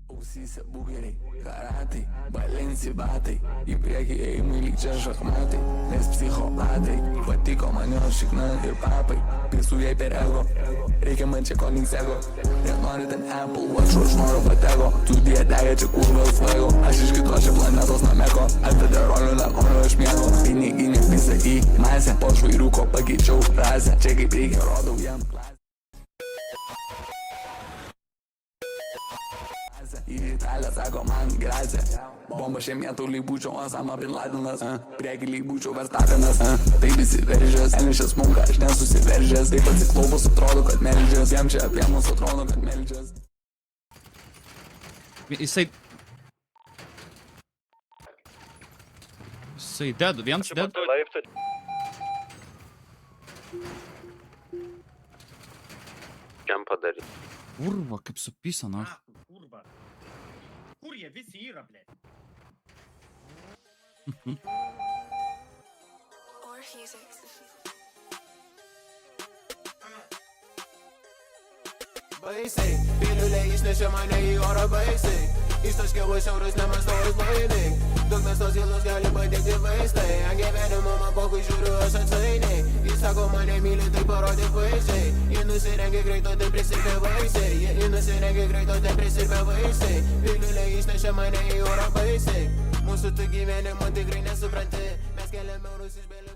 Ausyse bugeriai, karatai, balensi batai, į priekį eimai lyg čia šachmatai, nes psichopatai, patiko man jo šikna ir papai, pisų jai per ego, reikia man čia ko linksego, ir nori ten Apple Watch, aš noriu patego, tu diedega čia kurvas svaigo, aš iš kitos čia planetos nameko, atvedė rolių nenoriu aš miego, piniginį visą į masę, po žvairiuko pakeičiau rasę, čia kaip reikia rodau jam klasę. Į Italiją sako man gracija, bomba šemėtų lyg būčiau Osama Bin Ladenas, prieki lyg būčiau Verstapenas, taip įsiveržęs, Elnišės munka, aš nesusiveržęs, taip atsiklaupus atrodo, kad meldžias, jam čia apie mus atrodo, kad meldžias. Jisai dead, vienas dead. Čiam padaryti. Kurva, kaip supisa, na. Kurva. Kur jie visi yra, ble? Baisiai, piliulė išnešė mane į orą baisiai. Ištaškiau šiaurės nemastojus bailiai. Dugnas tos gilus gali padėti vaistai. Ant gyvenimo man pokui žiūriu aš atsainiai. Jis sako mane myli, tai parodė vaisiai. Ji nusirengė greito, tai prisirpė vaisiai. Ji nusirengė greito, tai prisirpė vaisiai. Piliulė išnešė mane į orą baisiai. Mūsų tu gyvenimo tikrai nesupranti. Mes keliame eurus iš belė.